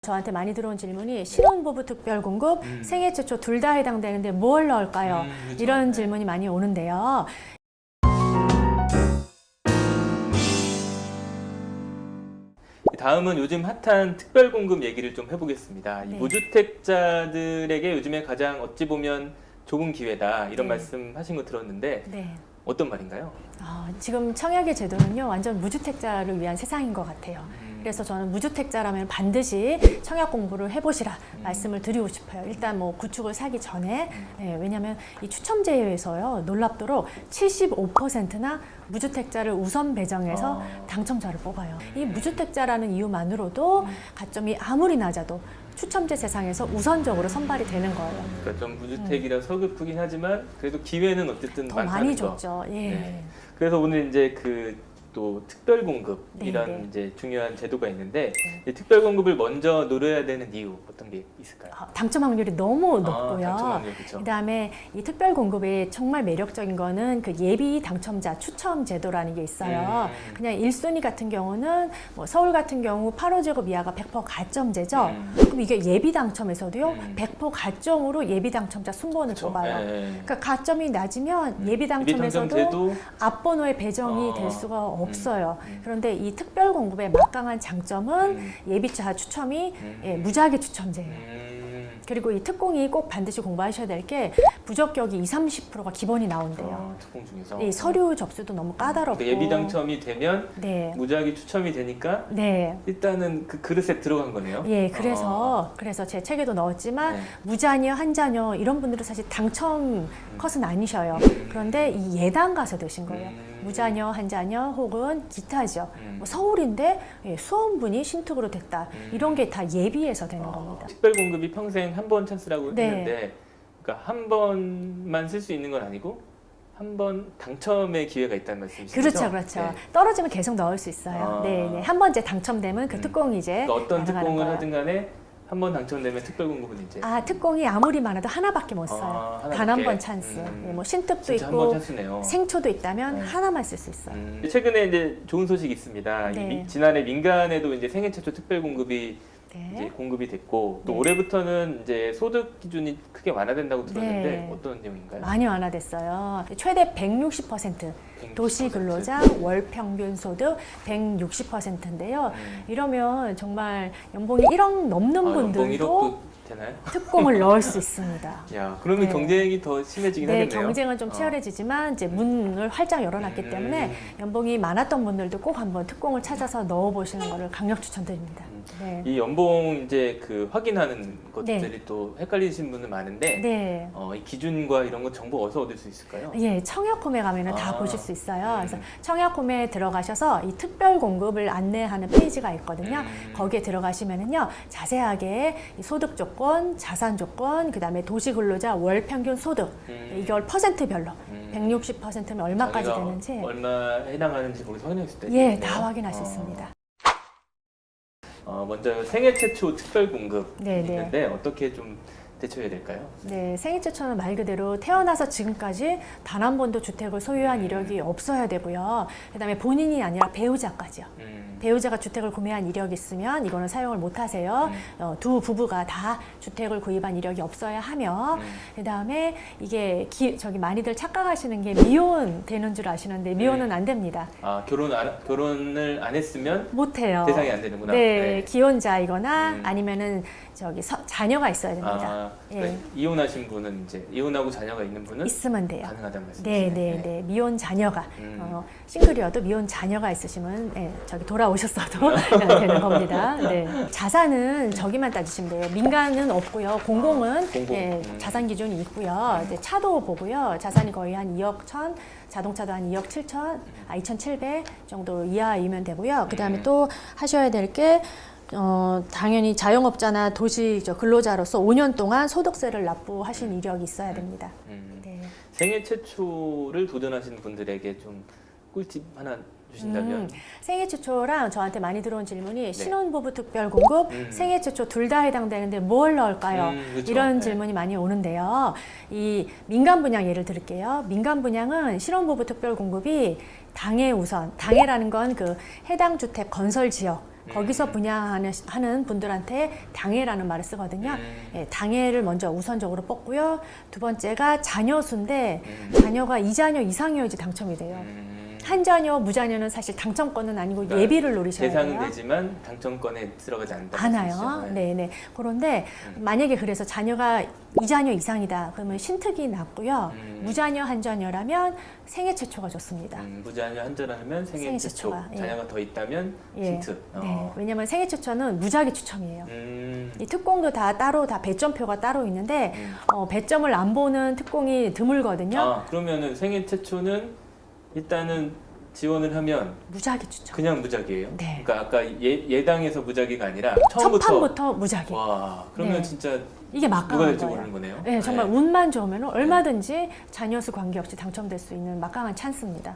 저한테 많이 들어온 질문이 신혼부부 특별공급, 생애 최초 둘 다 해당되는데 뭘 넣을까요? 그렇죠. 이런 질문이 많이 오는데요. 다음은 요즘 핫한 특별공급 얘기를 좀 해보겠습니다. 네. 이 무주택자들에게 요즘에 가장 어찌 보면 좋은 기회다 이런 네. 말씀 하신 거 들었는데 네. 어떤 말인가요? 지금 청약의 제도는요, 완전 무주택자를 위한 세상인 것 같아요. 그래서 저는 무주택자라면 반드시 청약 공부를 해보시라 말씀을 드리고 싶어요. 일단 뭐 구축을 사기 전에, 왜냐하면 이 추첨제에서요, 놀랍도록 75%나 무주택자를 우선 배정해서 당첨자를 뽑아요. 이 무주택자라는 이유만으로도 가점이 아무리 낮아도 추첨제 세상에서 우선적으로 선발이 되는 거예요. 그러니까 좀 무주택이라 서글프긴 하지만 그래도 기회는 어쨌든 더 많다는 많이 거. 줬죠. 예. 네. 그래서 오늘 이제 또 특별공급 네, 이런 네. 이제 중요한 제도가 있는데 이 특별공급을 먼저 노려야 되는 이유 어떤 게 있을까요? 당첨 확률이 너무 높고요. 당첨 확률, 그렇죠. 그다음에 이 특별 공급이 정말 매력적인 거는 그 예비 당첨자 추첨 제도라는 게 있어요. 그냥 1순위 같은 경우는 뭐 서울 같은 경우 8호제곱 이하가 100% 가점제죠. 그럼 이게 예비 당첨에서도요, 100% 가점으로 예비 당첨자 순번을 그렇죠. 뽑아요. 네. 그러니까 가점이 낮으면 예비 당첨에서도 당첨제도 앞번호에 배정이 될 수가 없어요. 그런데 이 특별 공급의 막강한 장점은 예비차 추첨이 무작위 추첨제예요. 그리고 이 특공이 꼭 반드시 공부하셔야 될 게 부적격이 20~30%가 기본이 나온대요. 특공 중에서 이 서류 접수도 너무 까다롭고. 그러니까 예비 당첨이 되면 네. 무작위 추첨이 되니까 네. 일단은 그 그릇에 들어간 거네요. 예, 그래서 제 책에도 넣었지만 네. 무자녀, 한자녀 이런 분들은 사실 당첨 컷은 아니셔요. 그런데 이 예당 가서 되신 거예요. 무자녀, 한자녀 혹은 기타죠. 뭐 서울인데 수험분이 신특으로 됐다. 이런 게 다 예비해서 되는 겁니다. 특별 공급이 평생 한 번 찬스라고 네. 했는데, 그러니까 한 번만 쓸 수 있는 건 아니고 한 번 당첨의 기회가 있다는 말씀이시죠? 그렇죠, 그렇죠. 네. 떨어지면 계속 넣을 수 있어요. 네, 네. 한 번 이제 당첨되면 그 특공이 이제 그러니까 어떤 가능한 특공을 거예요. 하든 간에 한 번 당첨되면 특별 공급은 이제 특공이 아무리 많아도 하나밖에 못 써요. 하나밖에? 단 한 번 찬스. 뭐 신특도 진짜 한 번 있고 찬스네요. 생초도 있다면 하나만 쓸 수 있어요. 최근에 이제 좋은 소식이 있습니다. 네. 지난해 민간에도 이제 생애 최초 특별 공급이 네. 이제 공급이 됐고 또 네. 올해부터는 이제 소득 기준이 크게 완화된다고 들었는데 네. 어떤 내용인가요? 많이 완화됐어요. 최대 160%. 160%. 도시 근로자 월 평균 소득 160%인데요. 이러면 정말 연봉이 1억 넘는 연봉 분들도 1억도 되나요? 특공을 넣을 수 있습니다. 야, 그러면 네. 경쟁이 더 심해지긴 네, 하겠네요. 경쟁은 좀 치열해지지만 이제 문을 활짝 열어놨기 때문에 연봉이 많았던 분들도 꼭 한번 특공을 찾아서 넣어보시는 것을 강력 추천드립니다. 네. 이 연봉 이제 확인하는 것들이 또 헷갈리신 분은 많은데 네. 이 기준과 이런 거 정보 어디서 얻을 수 있을까요? 예, 청약홈에 가면은 다 보실 수 있어요. 그래서 청약홈에 들어가셔서 이 특별 공급을 안내하는 페이지가 있거든요. 거기에 들어가시면은요, 자세하게 이 소득 조건, 자산 조건, 그다음에 도시 근로자 월 평균 소득 이걸 퍼센트별로 160%면 얼마까지 자기가 되는지 얼마 해당하는지 거기서 확인할 수 있다. 예, 다 확인할 수 있습니다. 먼저 생애 최초 특별 공급 네, 네. 있는데 어떻게 좀 대처해야 될까요? 네, 생애 최초는 말 그대로 태어나서 지금까지 단 한 번도 주택을 소유한 이력이 없어야 되고요. 그다음에 본인이 아니라 배우자까지요. 배우자가 주택을 구매한 이력이 있으면 이거는 사용을 못 하세요. 두 부부가 다 주택을 구입한 이력이 없어야 하며, 그다음에 이게 많이들 착각하시는 게 미혼 되는 줄 아시는데 미혼은 안 됩니다. 결혼을 안 했으면 못 해요. 대상이 안 되는구나. 네, 기혼자이거나 아니면은 자녀가 있어야 됩니다. 네. 이혼하신 분은 이제 이혼하고 자녀가 있는 분은 있으면 돼요. 가능하다는 말씀이시죠? 네. 미혼 자녀가 싱글이어도 미혼 자녀가 있으시면 돌아오셨어도 되는 겁니다. 네. 자산은 저기만 따지시면 돼요. 민간은 없고요. 공공은 자산 기준이 있고요. 이제 차도 보고요. 자산이 거의 한 2억 1천, 자동차도 한 2억 7천, 2,700 정도 이하이면 되고요. 그 다음에 또 하셔야 될 게 당연히 자영업자나 도시 근로자로서 5년 동안 소득세를 납부하신 이력이 있어야 됩니다. 네. 생애 최초를 도전하시는 분들에게 좀 꿀팁 하나 주신다면? 생애 최초랑 저한테 많이 들어온 질문이 신혼부부 특별 공급, 생애 최초 둘 다 해당되는데 뭘 넣을까요? 그렇죠. 이런 질문이 많이 오는데요. 이 민간 분양 예를 들을게요. 민간 분양은 신혼부부 특별 공급이 당해 우선, 당해라는 건 그 해당 주택 건설 지역 거기서 분양하는 분들한테 당해라는 말을 쓰거든요. 예, 당해를 먼저 우선적으로 뽑고요. 두 번째가 자녀수인데 자녀가 2자녀 이상이어야지 당첨이 돼요. 한 자녀, 무자녀는 사실 당첨권은 아니고 그러니까 예비를 노리셔야 돼요. 대상은 되지만 당첨권에 들어가지 않는다. 않아요. 네네. 그런데 만약에 그래서 자녀가 2자녀 이상이다. 그러면 신특이 낮고요. 무자녀 한 자녀라면 생애 최초가 좋습니다. 무자녀 한자라면 생애 최초. 최초가, 예. 자녀가 더 있다면 예. 신특. 네. 왜냐하면 생애 최초는 무작위 추첨이에요. 음. 이 특공도 다 따로 다 배점표가 따로 있는데 배점을 안 보는 특공이 드물거든요. 아, 그러면은 생애 최초는 일단은 지원을 하면 무작위 추첨. 그냥 무작위예요. 네. 그러니까 아까 예당에서 무작위가 아니라 첫 처음부터. 판부터 무작위. 와, 그러면 네. 진짜 이게 누가 막강한 될지 거예요. 모르는 거네요. 네, 정말 운만 좋으면 얼마든지 자녀수 관계없이 당첨될 수 있는 막강한 찬스입니다.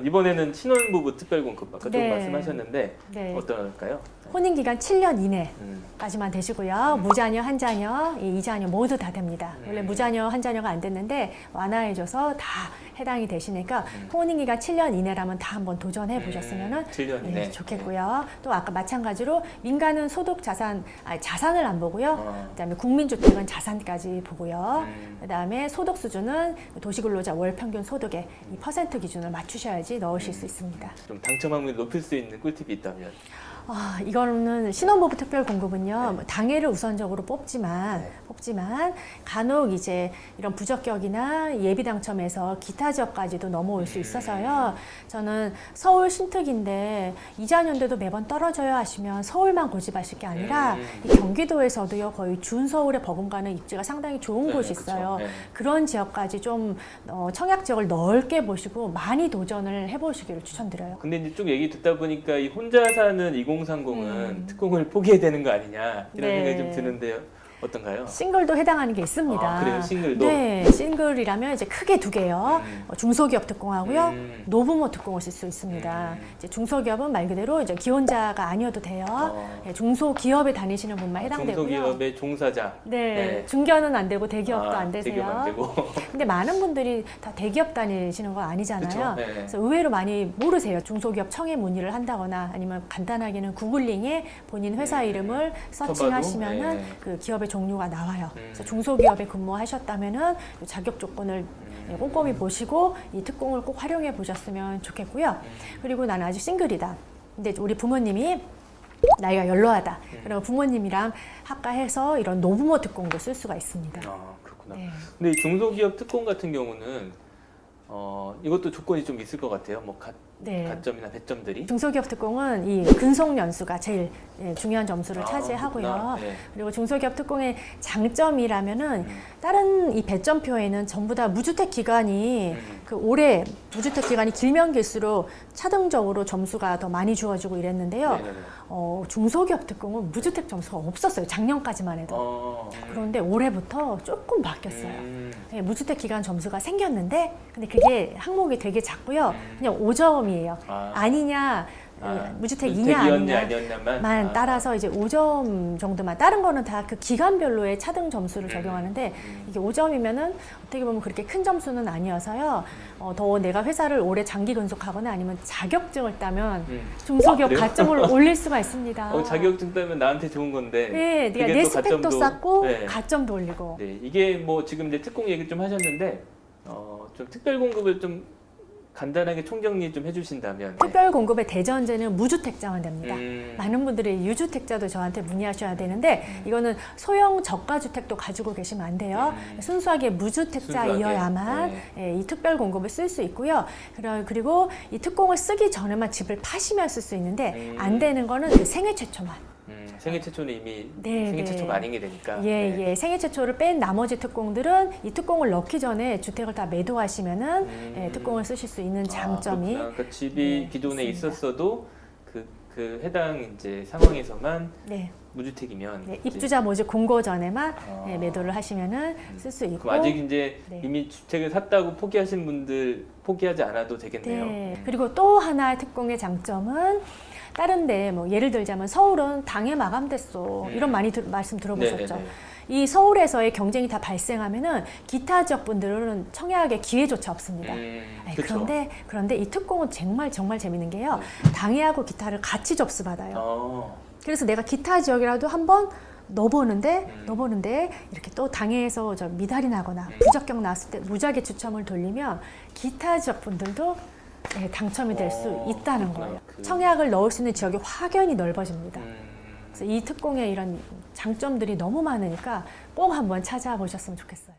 이번에는 신혼부부 특별공급 아까 좀 네. 말씀하셨는데 네. 어떨까요? 혼인기간 7년 이내. 음. 까지만 되시고요. 무자녀, 한 자녀, 이 자녀 모두 다 됩니다. 원래 무자녀, 한 자녀가 안 됐는데 완화해줘서 다 해당이 되시니까 혼인기간 7년 이내라면 다 한번 도전해 보셨으면 7년 이내. 좋겠고요. 또 아까 마찬가지로 민간은 소득 자산을 안 보고요. 그다음에 국민주택은 자산까지 보고요. 그다음에 소득 수준은 도시근로자 월 평균 소득의 이 퍼센트 기준을 맞추셔야지 넣으실 수 있습니다. 좀 당첨 확률을 높일 수 있는 꿀팁이 있다면 이거는 신혼부부 특별 공급은요. 당해를 우선적으로 뽑지만 간혹 이제 이런 부적격이나 예비 당첨에서 기타 지역까지도 넘어올 수 있어서요. 저는 서울 신특인데 2자녀인데도 매번 떨어져야 하시면 서울만 고집하실 게 아니라 이 경기도에서도요. 거의 준서울에 버금가는 입지가 상당히 좋은 곳이 있어요. 그쵸. 네. 그런 지역까지 좀 청약 지역을 넓게 보시고 많이 도전을 해보시기를 추천드려요. 근데 이제 쭉 얘기 듣다 보니까 이 혼자 사는 2030은 특공을 포기해야 되는 거 아니냐 이런 네. 생각이 좀 드는데요. 어떤가요? 싱글도 해당하는 게 있습니다. 아, 그래요? 싱글도? 네, 싱글이라면 이제 크게 두 개요. 중소기업 특공하고요, 노부모 특공을 쓸 수 있습니다. 이제 중소기업은 말 그대로 이제 기혼자가 아니어도 돼요. 네, 중소기업에 다니시는 분만 해당되고요. 중소기업의 종사자. 네, 중견은 안 되고 대기업도 안 되세요. 대기업 안 되고. 근데 많은 분들이 다 대기업 다니시는 거 아니잖아요. 그쵸? 네. 그래서 의외로 많이 모르세요. 중소기업 청에 문의를 한다거나 아니면 간단하게는 구글링에 본인 회사 이름을 서칭하시면은 네. 그 기업의 종류가 나와요. 그래서 중소기업에 근무하셨다면은 이 자격 조건을 꼼꼼히 보시고 이 특공을 꼭 활용해 보셨으면 좋겠고요. 그리고 나는 아직 싱글이다. 근데 우리 부모님이 나이가 연로하다. 그리고 부모님이랑 합가해서 이런 노부모 특공도 쓸 수가 있습니다. 아, 그렇구나. 네. 근데 이 중소기업 특공 같은 경우는 이것도 조건이 좀 있을 것 같아요. 뭐 네. 가점이나 배점들이. 중소기업 특공은 이 근속 연수가 제일 중요한 점수를 차지하고요. 그렇구나. 네. 그리고 중소기업 특공의 장점이라면은 다른 이 배점표에는 전부 다 무주택 기간이 그 올해 무주택 기간이 길면 길수록 차등적으로 점수가 더 많이 주어지고 이랬는데요. 네네네. 중소기업 특공은 무주택 점수가 없었어요. 작년까지만 해도. 그런데 올해부터 조금 바뀌었어요. 네, 무주택 기간 점수가 생겼는데 근데 그게 항목이 되게 작고요. 그냥 5점이에요. 아니냐 무주택이냐 아니냐만 따라서 이제 5점 정도만 다른 거는 다 그 기간별로의 차등 점수를 적용하는데 이게 5점이면은 어떻게 보면 그렇게 큰 점수는 아니어서요. 더 내가 회사를 오래 장기 근속하거나 아니면 자격증을 따면 중소기업 가점을 올릴 수가 있습니다. 자격증 따면 나한테 좋은 건데. 네, 네가 내 스펙도 쌓고 가점도 올리고. 네, 이게 뭐 지금 이제 특공 얘기 좀 하셨는데 좀 특별 공급을 좀 간단하게 총정리 좀 해주신다면. 특별 공급의 대전제는 무주택자만 됩니다. 많은 분들이 유주택자도 저한테 문의하셔야 되는데 이거는 소형 저가주택도 가지고 계시면 안 돼요. 순수하게 무주택자이어야만 이 특별 공급을 쓸 수 있고요. 그리고 이 특공을 쓰기 전에만 집을 파시면 쓸 수 있는데 안 되는 거는 그 생애 최초만. 생애 최초는 이미 네, 생애 네. 최초가 아닌 게 되니까. 예, 생애 최초를 뺀 나머지 특공들은 이 특공을 넣기 전에 주택을 다 매도하시면은 특공을 쓰실 수 있는 장점이. 그러니까 집이 기존에 있습니다. 있었어도 그 해당 이제 상황에서만 네. 무주택이면 네, 입주자 모집 공고 전에만 매도를 하시면은 쓸 수 있고. 그럼 아직 이제 네. 이미 주택을 샀다고 포기하신 분들 포기하지 않아도 되겠네요. 네. 그리고 또 하나의 특공의 장점은 다른데 뭐 예를 들자면 서울은 당해 마감됐어 이런 많이 말씀 들어보셨죠? 네네네. 이 서울에서의 경쟁이 다 발생하면은 기타 지역 분들은 청약의 기회조차 없습니다. 그쵸. 그런데 이 특공은 정말 재밌는 게요. 당해하고 기타를 같이 접수받아요. 어. 그래서 내가 기타 지역이라도 한번 넣어보는데 이렇게 또 당해에서 저 미달이 나거나 부적격 나왔을 때 무작위 추첨을 돌리면 기타 지역 분들도 당첨이 될 수 있다는 그렇구나. 거예요. 청약을 넣을 수 있는 지역이 확연히 넓어집니다. 음. 그래서 이 특공의 이런 장점들이 너무 많으니까 꼭 한번 찾아보셨으면 좋겠어요.